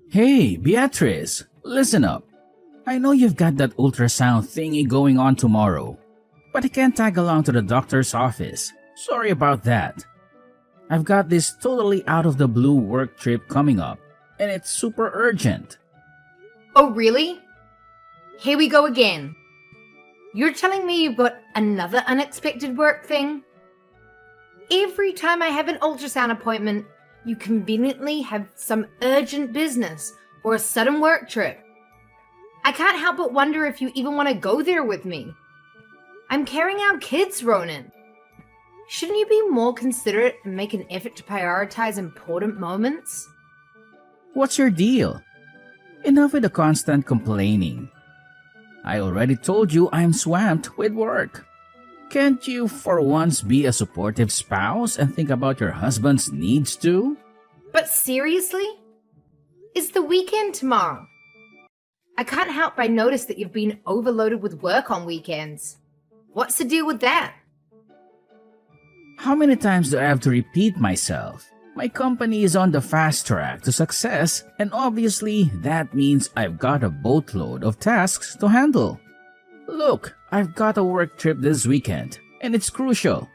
Hey, Beatrice, listen up. I know you've got that ultrasound thingy going on tomorrow, but I can't tag along to the doctor's office. Sorry about that. I've got this totally out of the blue work trip coming up, and it's super urgent. Oh, really? Here we go again. You're telling me you've got another unexpected work thing? Every time I have an ultrasound appointment, you conveniently have some urgent business or a sudden work trip. I can't help but wonder if you even want to go there with me. I'm carrying our kids, Ronan. Shouldn't you be more considerate and make an effort to prioritize important moments? What's your deal? Enough with the constant complaining. I already told you I'm swamped with work. Can't you for once be a supportive spouse and think about your husband's needs too? But seriously? It's the weekend tomorrow. I can't help but notice that you've been overloaded with work on weekends. What's the deal with that? How many times do I have to repeat myself? My company is on the fast track to success, and obviously that means I've got a boatload of tasks to handle. Look, I've got a work trip this weekend, and it's crucial.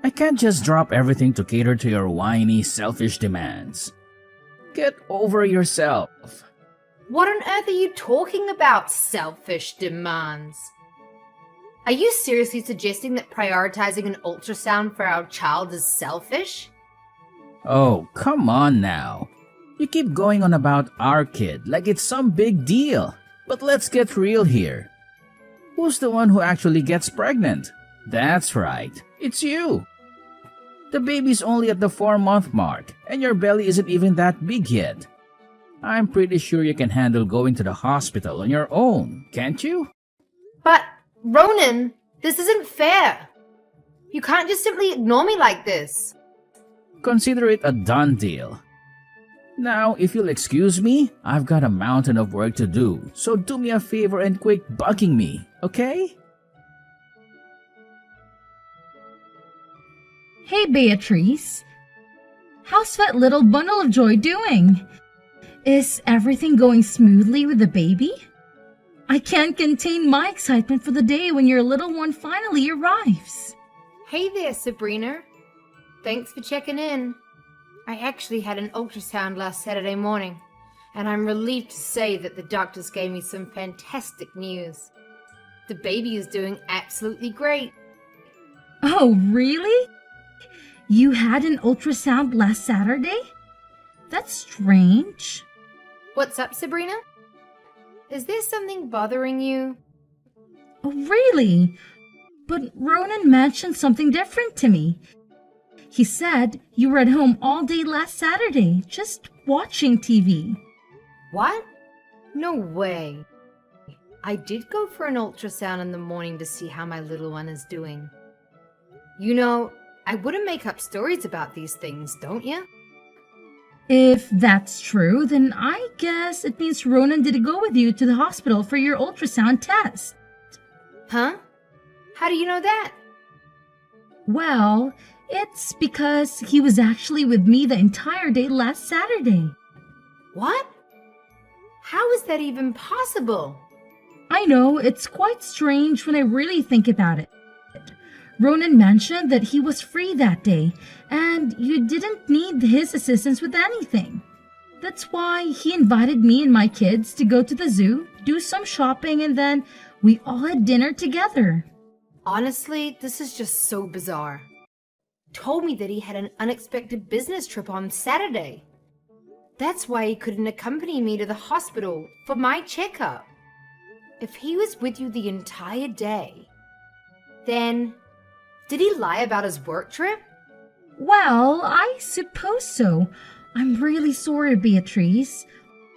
I can't just drop everything to cater to your whiny, selfish demands. Get over yourself. What on earth are you talking about, selfish demands? Are you seriously suggesting that prioritizing an ultrasound for our child is selfish? Oh, come on now. You keep going on about our kid like it's some big deal. But let's get real here. Who's the one who actually gets pregnant? That's right, it's you. The baby's only at the 4-month mark, and your belly isn't even that big yet. I'm pretty sure you can handle going to the hospital on your own, can't you? But, Ronan, this isn't fair. You can't just simply ignore me like this. Consider it a done deal. Now, if you'll excuse me, I've got a mountain of work to do, so do me a favor and quit bugging me, okay? Hey, Beatrice. How's that little bundle of joy doing? Is everything going smoothly with the baby? I can't contain my excitement for the day when your little one finally arrives. Hey there, Sabrina. Thanks for checking in. I actually had an ultrasound last Saturday morning, and I'm relieved to say that the doctors gave me some fantastic news. The baby is doing absolutely great. Oh, really? You had an ultrasound last Saturday? That's strange. What's up, Sabrina? Is there something bothering you? Oh, really? But Ronan mentioned something different to me. He said you were at home all day last Saturday, just watching TV. What? No way. I did go for an ultrasound in the morning to see how my little one is doing. You know, I wouldn't make up stories about these things, don't you? If that's true, then I guess it means Ronan did go with you to the hospital for your ultrasound test. Huh? How do you know that? Well, it's because he was actually with me the entire day last Saturday. What? How is that even possible? I know, it's quite strange when I really think about it. Ronan mentioned that he was free that day, and you didn't need his assistance with anything. That's why he invited me and my kids to go to the zoo, do some shopping, and then we all had dinner together. Honestly, this is just so bizarre. Told me that he had an unexpected business trip on Saturday. That's why he couldn't accompany me to the hospital for my checkup. If he was with you the entire day, then did he lie about his work trip? Well, I suppose so. I'm really sorry, Beatrice.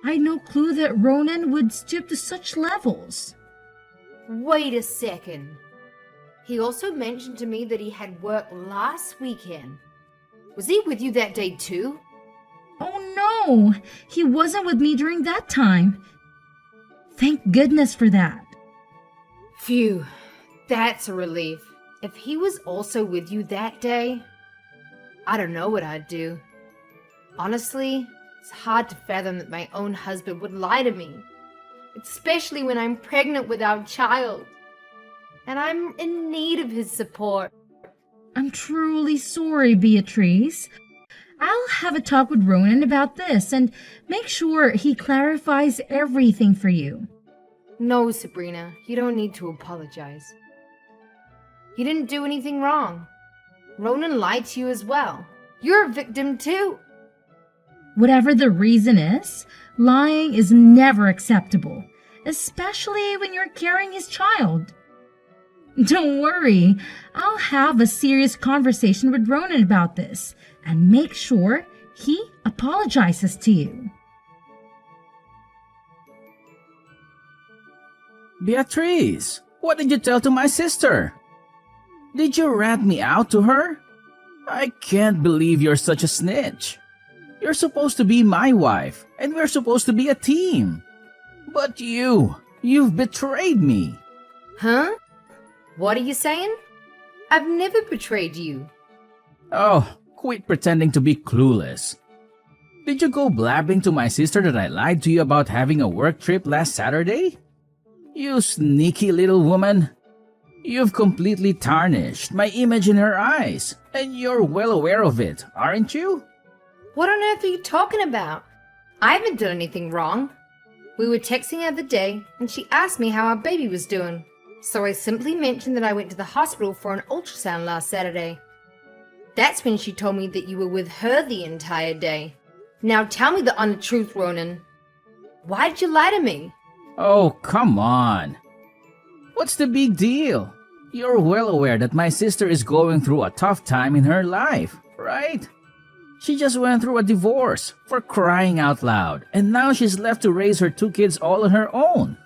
I had no clue that Ronan would stoop to such levels. Wait a second. He also mentioned to me that he had work last weekend. Was he with you that day too? Oh no, he wasn't with me during that time. Thank goodness for that. Phew, that's a relief. If he was also with you that day, I don't know what I'd do. Honestly, It's hard to fathom that my own husband would lie to me, especially when I'm pregnant with our child. And I'm in need of his support. I'm truly sorry, Beatrice. I'll have a talk with Ronan about this and make sure he clarifies everything for you. No, Sabrina, you don't need to apologize. You didn't do anything wrong. Ronan lied to you as well. You're a victim too. Whatever the reason is, lying is never acceptable, especially when you're carrying his child. Don't worry, I'll have a serious conversation with Ronan about this and make sure he apologizes to you. Beatrice, what did you tell to my sister? Did you rat me out to her? I can't believe you're such a snitch. You're supposed to be my wife, and we're supposed to be a team. But you've betrayed me. Huh? What are you saying? I've never betrayed you. Oh, quit pretending to be clueless. Did you go blabbing to my sister that I lied to you about having a work trip last Saturday? You sneaky little woman. You've completely tarnished my image in her eyes, and you're well aware of it, aren't you? What on earth are you talking about? I haven't done anything wrong. We were texting the other day, and she asked me how our baby was doing. So I simply mentioned that I went to the hospital for an ultrasound last Saturday. That's when she told me that you were with her the entire day. Now tell me the honest truth, Ronan. Why did you lie to me? Oh, come on. What's the big deal? You're well aware that my sister is going through a tough time in her life, right? She just went through a divorce, for crying out loud, and now she's left to raise her 2 kids all on her own.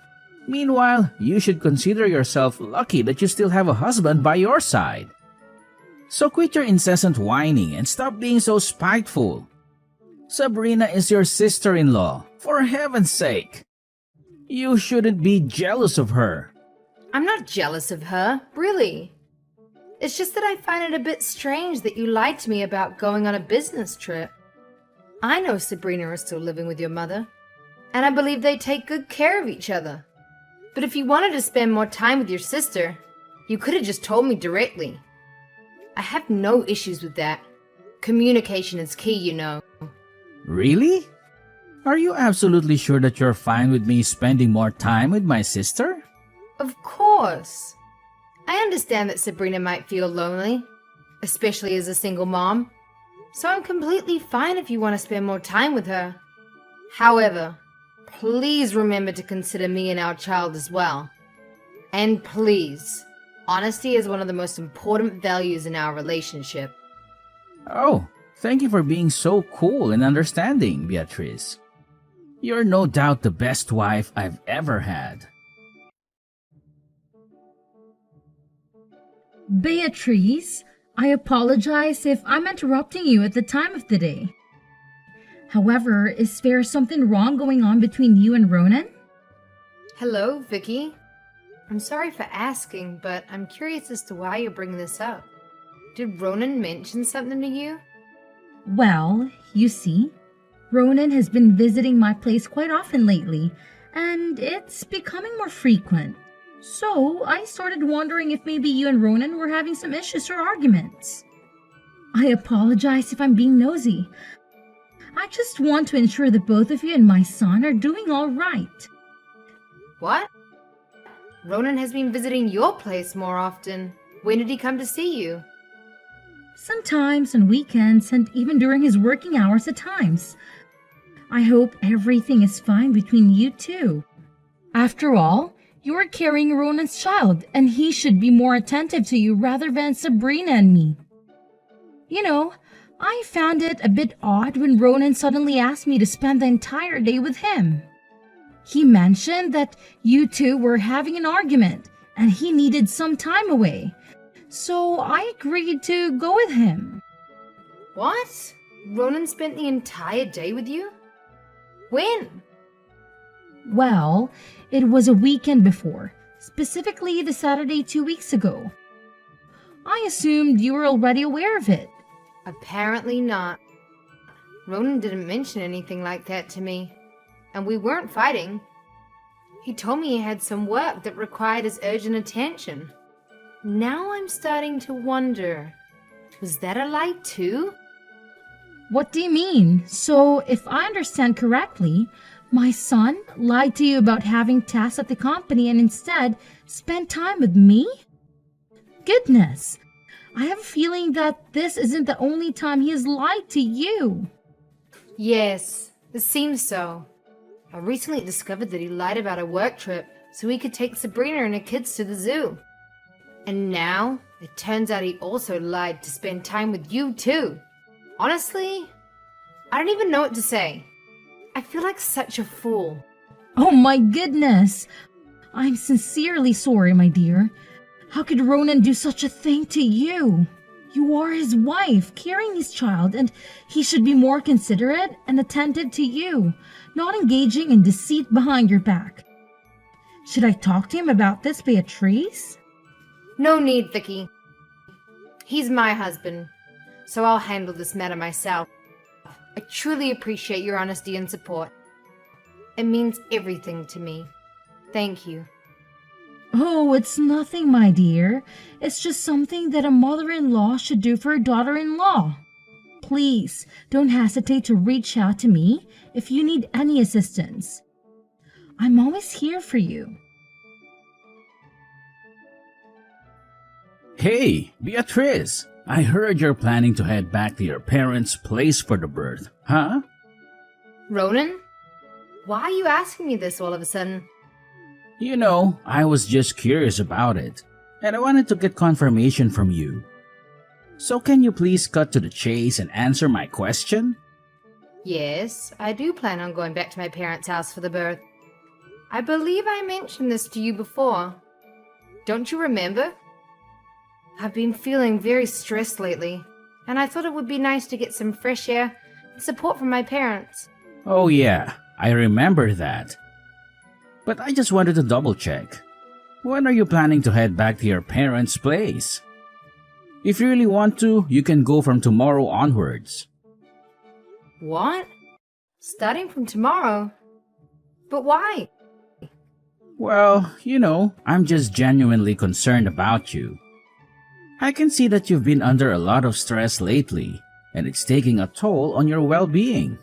Meanwhile, you should consider yourself lucky that you still have a husband by your side. So quit your incessant whining and stop being so spiteful. Sabrina is your sister-in-law, for heaven's sake. You shouldn't be jealous of her. I'm not jealous of her, really. It's just that I find it a bit strange that you lied to me about going on a business trip. I know Sabrina is still living with your mother, and I believe they take good care of each other. But if you wanted to spend more time with your sister, you could have just told me directly. I have no issues with that. Communication is key, you know. Really? Are you absolutely sure that you're fine with me spending more time with my sister? Of course. I understand that Sabrina might feel lonely, especially as a single mom. So I'm completely fine if you want to spend more time with her. However, please remember to consider me and our child as well. And please, honesty is one of the most important values in our relationship. Oh, thank you for being so cool and understanding, Beatrice. You're no doubt the best wife I've ever had. Beatrice, I apologize if I'm interrupting you at the time of the day. However, is there something wrong going on between you and Ronan? Hello, Vicky. I'm sorry for asking, but I'm curious as to why you're bringing this up. Did Ronan mention something to you? Well, you see, Ronan has been visiting my place quite often lately, and it's becoming more frequent. So I started wondering if maybe you and Ronan were having some issues or arguments. I apologize if I'm being nosy. I just want to ensure that both of you and my son are doing all right. What? Ronan has been visiting your place more often. When did he come to see you? Sometimes on weekends and even during his working hours at times. I hope everything is fine between you two. After all, you're carrying Ronan's child, and he should be more attentive to you rather than Sabrina and me. You know, I found it a bit odd when Ronan suddenly asked me to spend the entire day with him. He mentioned that you two were having an argument, and he needed some time away. So I agreed to go with him. What? Ronan spent the entire day with you? When? Well, it was a weekend before, specifically the Saturday 2 weeks ago. I assumed you were already aware of it. Apparently not. Ronan didn't mention anything like that to me, and we weren't fighting. He told me he had some work that required his urgent attention. Now I'm starting to wonder, was that a lie too? What do you mean? So, if I understand correctly, my son lied to you about having tasks at the company and instead spent time with me? Goodness! I have a feeling that this isn't the only time he has lied to you. Yes, it seems so. I recently discovered that he lied about a work trip so he could take Sabrina and her kids to the zoo. And now, it turns out he also lied to spend time with you too. Honestly, I don't even know what to say. I feel like such a fool. Oh my goodness! I'm sincerely sorry, my dear. How could Ronan do such a thing to you? You are his wife, carrying his child, and he should be more considerate and attentive to you, not engaging in deceit behind your back. Should I talk to him about this, Beatrice? No need, Vicky. He's my husband, so I'll handle this matter myself. I truly appreciate your honesty and support. It means everything to me. Thank you. Oh, it's nothing, my dear. It's just something that a mother-in-law should do for her daughter-in-law. Please, don't hesitate to reach out to me if you need any assistance. I'm always here for you. Hey, Beatrice! I heard you're planning to head back to your parents' place for the birth, huh? Ronan? Why are you asking me this all of a sudden? You know, I was just curious about it, and I wanted to get confirmation from you. So can you please cut to the chase and answer my question? Yes, I do plan on going back to my parents' house for the birth. I believe I mentioned this to you before. Don't you remember? I've been feeling very stressed lately, and I thought it would be nice to get some fresh air and support from my parents. Oh yeah, I remember that. But I just wanted to double check. When are you planning to head back to your parents' place? If you really want to, you can go from tomorrow onwards. What? Starting from tomorrow? But why? Well, you know, I'm just genuinely concerned about you. I can see that you've been under a lot of stress lately, and it's taking a toll on your well-being.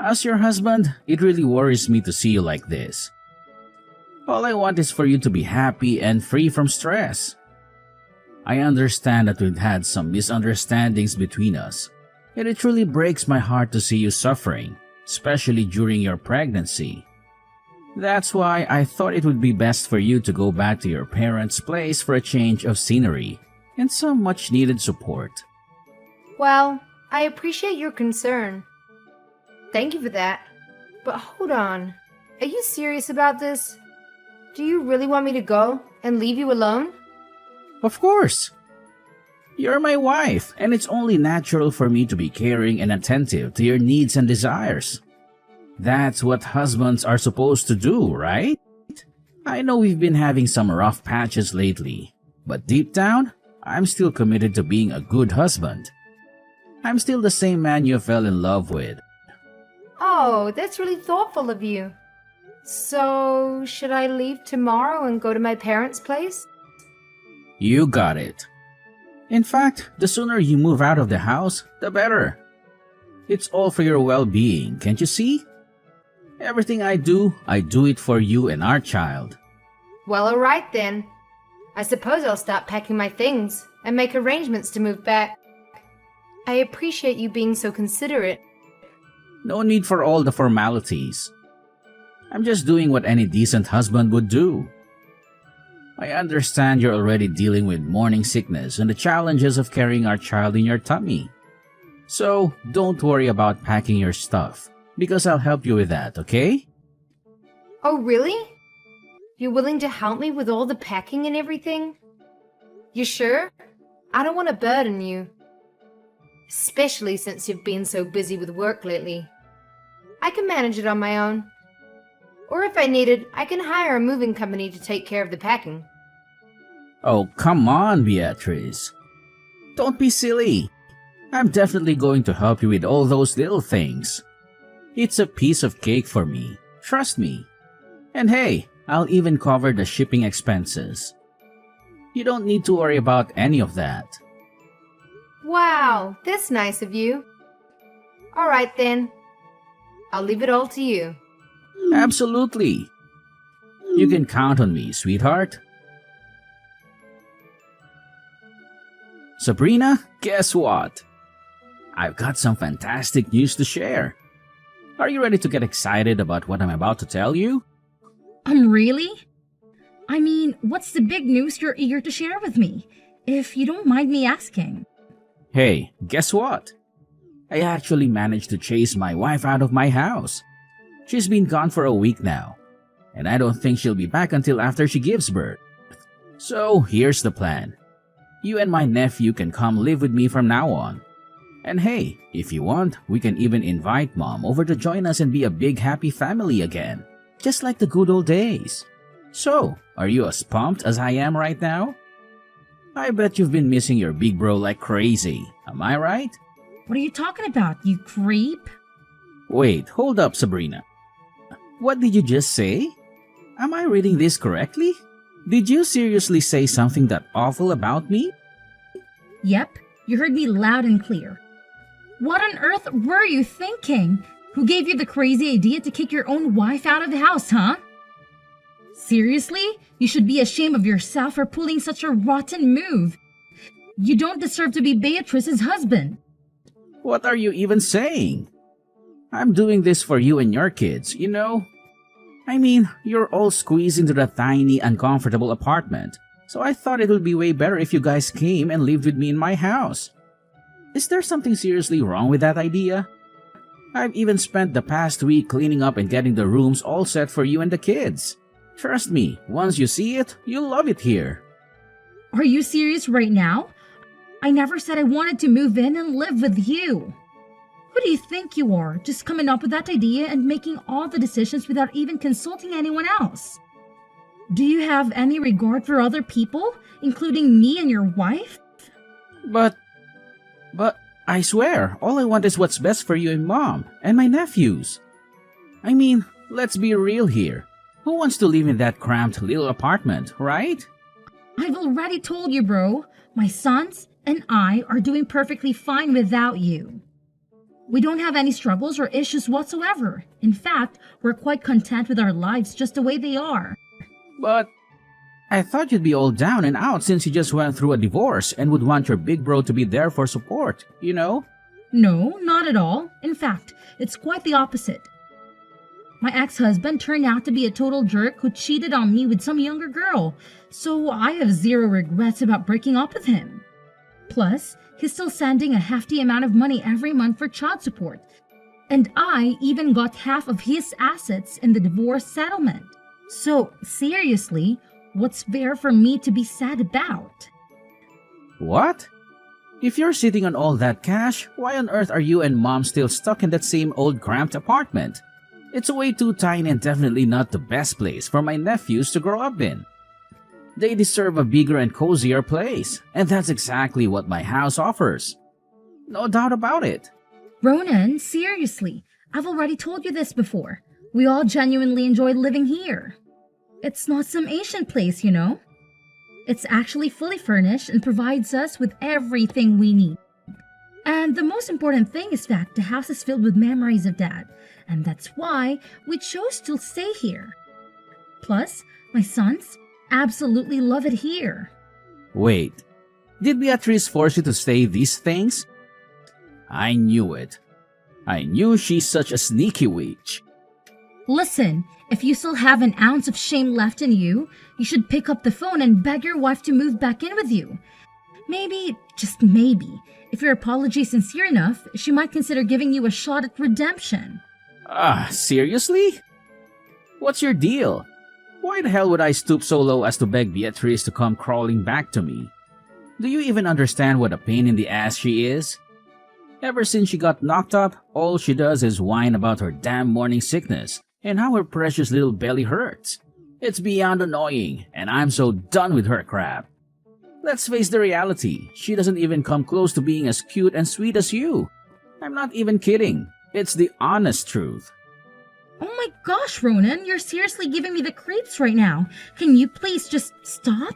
As your husband, it really worries me to see you like this. All I want is for you to be happy and free from stress. I understand that we've had some misunderstandings between us, and it truly breaks my heart to see you suffering, especially during your pregnancy. That's why I thought it would be best for you to go back to your parents' place for a change of scenery and some much-needed support. Well, I appreciate your concern. Thank you for that. But hold on. Are you serious about this? Do you really want me to go and leave you alone? Of course! You're my wife, and it's only natural for me to be caring and attentive to your needs and desires. That's what husbands are supposed to do, right? I know we've been having some rough patches lately, but deep down, I'm still committed to being a good husband. I'm still the same man you fell in love with. Oh, that's really thoughtful of you. So, should I leave tomorrow and go to my parents' place? You got it. In fact, the sooner you move out of the house, the better. It's all for your well-being, can't you see? Everything I do it for you and our child. Well, alright then. I suppose I'll start packing my things and make arrangements to move back. I appreciate you being so considerate. No need for all the formalities. I'm just doing what any decent husband would do. I understand you're already dealing with morning sickness and the challenges of carrying our child in your tummy. So, don't worry about packing your stuff, because I'll help you with that, okay? Oh, really? You're willing to help me with all the packing and everything? You sure? I don't want to burden you. Especially since you've been so busy with work lately. I can manage it on my own. Or if I needed, I can hire a moving company to take care of the packing. Oh, come on, Beatrice. Don't be silly. I'm definitely going to help you with all those little things. It's a piece of cake for me, trust me. And hey, I'll even cover the shipping expenses. You don't need to worry about any of that. Wow, that's nice of you. All right then. I'll leave it all to you. Absolutely. You can count on me, sweetheart. Sabrina, guess what? I've got some fantastic news to share. Are you ready to get excited about what I'm about to tell you? Really? I mean, what's the big news you're eager to share with me? If you don't mind me asking. Hey, guess what? I actually managed to chase my wife out of my house. She's been gone for a week now, and I don't think she'll be back until after she gives birth. So here's the plan. You and my nephew can come live with me from now on. And hey, if you want, we can even invite Mom over to join us and be a big happy family again, just like the good old days. So, are you as pumped as I am right now? I bet you've been missing your big bro like crazy, am I right? What are you talking about, you creep? Wait, hold up, Sabrina. What did you just say? Am I reading this correctly? Did you seriously say something that awful about me? Yep, you heard me loud and clear. What on earth were you thinking? Who gave you the crazy idea to kick your own wife out of the house, huh? Seriously? You should be ashamed of yourself for pulling such a rotten move. You don't deserve to be Beatrice's husband. What are you even saying? I'm doing this for you and your kids, you know? I mean, you're all squeezed into the tiny, uncomfortable apartment, so I thought it would be way better if you guys came and lived with me in my house. Is there something seriously wrong with that idea? I've even spent the past week cleaning up and getting the rooms all set for you and the kids. Trust me, once you see it, you'll love it here. Are you serious right now? I never said I wanted to move in and live with you. Who do you think you are, just coming up with that idea and making all the decisions without even consulting anyone else? Do you have any regard for other people, including me and your wife? But I swear, all I want is what's best for you and Mom, and my nephews. I mean, let's be real here. Who wants to live in that cramped little apartment, right? I've already told you, bro. My sons and I are doing perfectly fine without you. We don't have any struggles or issues whatsoever. In fact, we're quite content with our lives just the way they are. But I thought you'd be all down and out since you just went through a divorce and would want your big bro to be there for support, you know? No, not at all. In fact, it's quite the opposite. My ex-husband turned out to be a total jerk who cheated on me with some younger girl, so I have zero regrets about breaking up with him. Plus, he's still sending a hefty amount of money every month for child support, and I even got half of his assets in the divorce settlement. So, seriously, what's there for me to be sad about? What? If you're sitting on all that cash, why on earth are you and Mom still stuck in that same old cramped apartment? It's way too tiny and definitely not the best place for my nephews to grow up in. They deserve a bigger and cozier place, and that's exactly what my house offers. No doubt about it. Ronan, seriously, I've already told you this before. We all genuinely enjoy living here. It's not some Asian place, you know. It's actually fully furnished and provides us with everything we need. And the most important thing is that the house is filled with memories of Dad, and that's why we chose to stay here. Plus, my sons absolutely love it here. Wait, did Beatrice force you to say these things? I knew it. I knew she's such a sneaky witch. Listen, if you still have an ounce of shame left in you, you should pick up the phone and beg your wife to move back in with you. Maybe, just maybe, if your apology is sincere enough, she might consider giving you a shot at redemption. Seriously? What's your deal? Why the hell would I stoop so low as to beg Beatrice to come crawling back to me? Do you even understand what a pain in the ass she is? Ever since she got knocked up, all she does is whine about her damn morning sickness and how her precious little belly hurts. It's beyond annoying, and I'm so done with her crap. Let's face the reality. She doesn't even come close to being as cute and sweet as you. I'm not even kidding. It's the honest truth. Oh my gosh, Ronan, you're seriously giving me the creeps right now. Can you please just stop?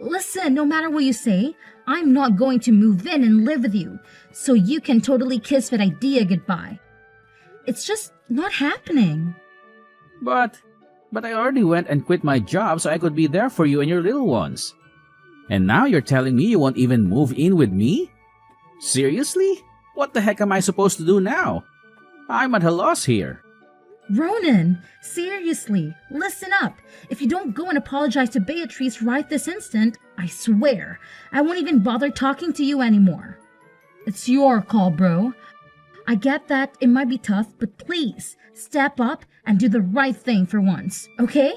Listen, no matter what you say, I'm not going to move in and live with you, so you can totally kiss that idea goodbye. It's just not happening. But I already went and quit my job so I could be there for you and your little ones. And now you're telling me you won't even move in with me? Seriously? What the heck am I supposed to do now? I'm at a loss here. Ronan, seriously, listen up. If you don't go and apologize to Beatrice right this instant, I swear, I won't even bother talking to you anymore. It's your call, bro. I get that it might be tough, but please, step up and do the right thing for once, okay?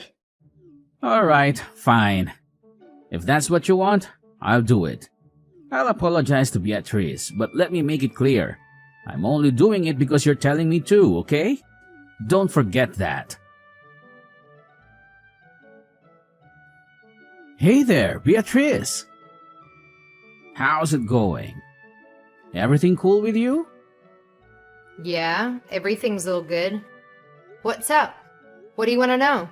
Alright, fine. If that's what you want, I'll do it. I'll apologize to Beatrice, but let me make it clear. I'm only doing it because you're telling me to, okay? Don't forget that. Hey there, Beatrice. How's it going? Everything cool with you? Yeah, everything's all good. What's up? What do you want to know?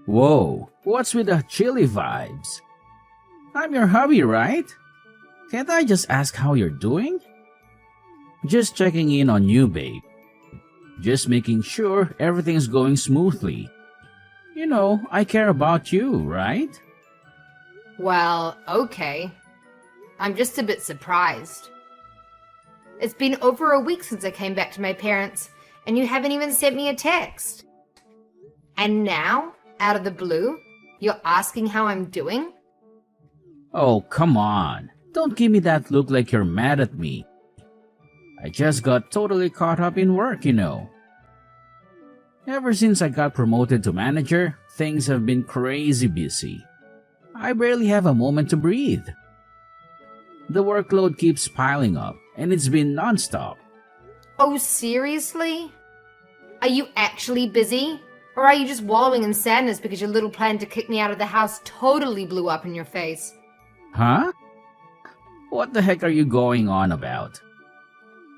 Whoa, what's with the chilly vibes? I'm your hubby, right? Can't I just ask how you're doing? Just checking in on you, babe. Just making sure everything's going smoothly. You know, I care about you, right? Well, okay. I'm just a bit surprised. It's been over a week since I came back to my parents, and you haven't even sent me a text. And now, out of the blue, you're asking how I'm doing? Oh, come on. Don't give me that look like you're mad at me. I just got totally caught up in work, you know. Ever since I got promoted to manager, things have been crazy busy. I barely have a moment to breathe. The workload keeps piling up, and it's been nonstop. Oh, seriously? Are you actually busy? Or are you just wallowing in sadness because your little plan to kick me out of the house totally blew up in your face? Huh? What the heck are you going on about?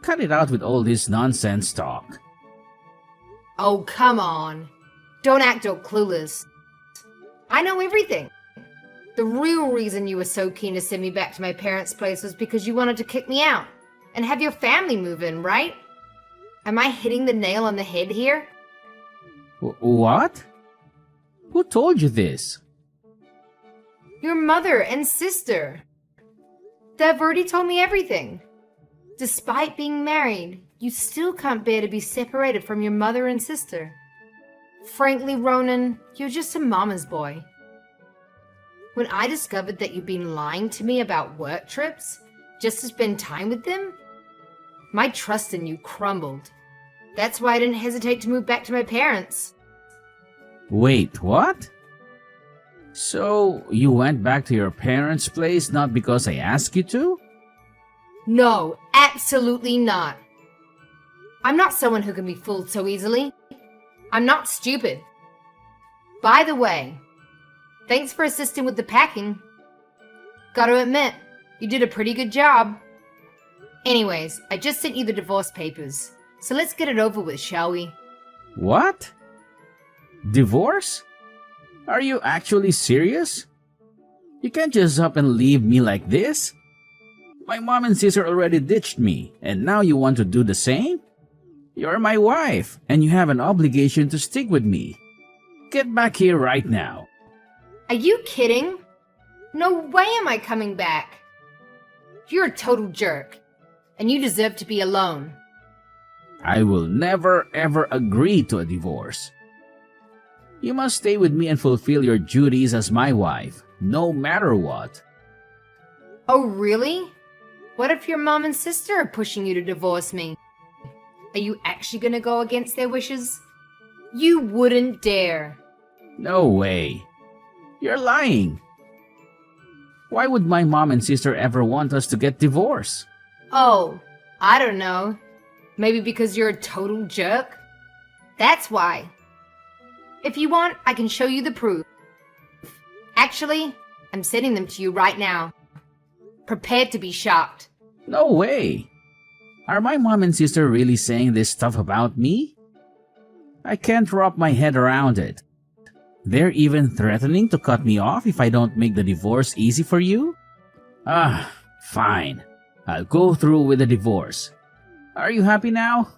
Cut it out with all this nonsense talk. Oh, come on. Don't act all clueless. I know everything. The real reason you were so keen to send me back to my parents' place was because you wanted to kick me out and have your family move in, right? Am I hitting the nail on the head here? What? Who told you this? Your mother and sister. They've already told me everything. Despite being married, you still can't bear to be separated from your mother and sister. Frankly, Ronan, you're just a mama's boy. When I discovered that you'd been lying to me about work trips just to spend time with them, my trust in you crumbled. That's why I didn't hesitate to move back to my parents. Wait, what? So, you went back to your parents' place not because I asked you to? No, absolutely not. I'm not someone who can be fooled so easily. I'm not stupid. By the way, thanks for assisting with the packing. Gotta admit, you did a pretty good job. Anyways, I just sent you the divorce papers, so let's get it over with, shall we? What? Divorce? Are you actually serious? You can't just up and leave me like this. My mom and sister already ditched me, and now you want to do the same? You're my wife, and you have an obligation to stick with me. Get back here right now. Are you kidding? No way am I coming back. You're a total jerk, and you deserve to be alone. I will never ever agree to a divorce. You must stay with me and fulfill your duties as my wife, no matter what. Oh, really? What if your mom and sister are pushing you to divorce me? Are you actually gonna go against their wishes? You wouldn't dare. No way. You're lying. Why would my mom and sister ever want us to get divorced? Oh, I don't know. Maybe because you're a total jerk? That's why. If you want, I can show you the proof. Actually, I'm sending them to you right now. Prepare to be shocked. No way! Are my mom and sister really saying this stuff about me? I can't wrap my head around it. They're even threatening to cut me off if I don't make the divorce easy for you? Ah, fine. I'll go through with the divorce. Are you happy now?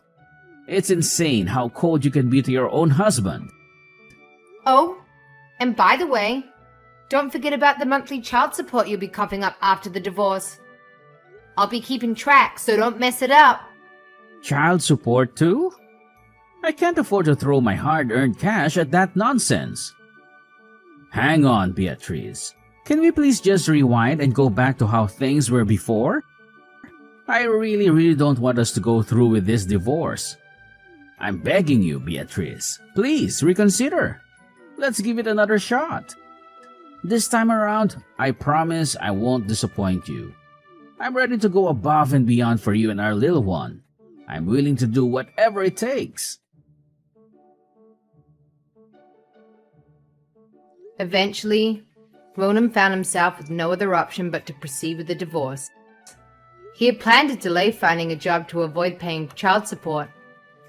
It's insane how cold you can be to your own husband. Oh, and by the way, don't forget about the monthly child support you'll be coughing up after the divorce. I'll be keeping track, so don't mess it up. Child support too? I can't afford to throw my hard-earned cash at that nonsense. Hang on, Beatrice. Can we please just rewind and go back to how things were before? I really don't want us to go through with this divorce. I'm begging you, Beatrice. Please reconsider. Let's give it another shot. This time around, I promise I won't disappoint you. I'm ready to go above and beyond for you and our little one. I'm willing to do whatever it takes. Eventually, Ronan found himself with no other option but to proceed with the divorce. He had planned to delay finding a job to avoid paying child support,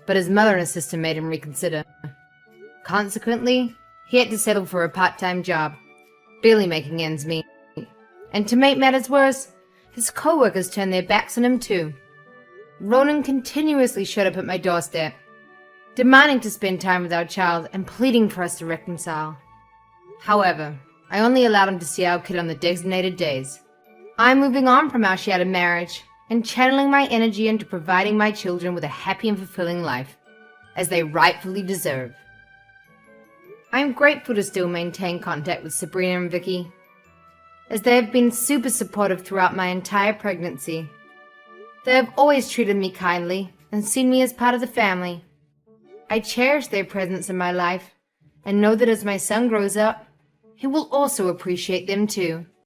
but his mother and sister made him reconsider. Consequently, he had to settle for a part-time job, barely making ends meet. And to make matters worse, his co-workers turned their backs on him too. Ronan continuously showed up at my doorstep, demanding to spend time with our child and pleading for us to reconcile. However, I only allowed him to see our kid on the designated days. I'm moving on from our shattered marriage and channeling my energy into providing my children with a happy and fulfilling life, as they rightfully deserve. I am grateful to still maintain contact with Sabrina and Vicky, as they have been super supportive throughout my entire pregnancy. They have always treated me kindly and seen me as part of the family. I cherish their presence in my life and know that as my son grows up, he will also appreciate them too.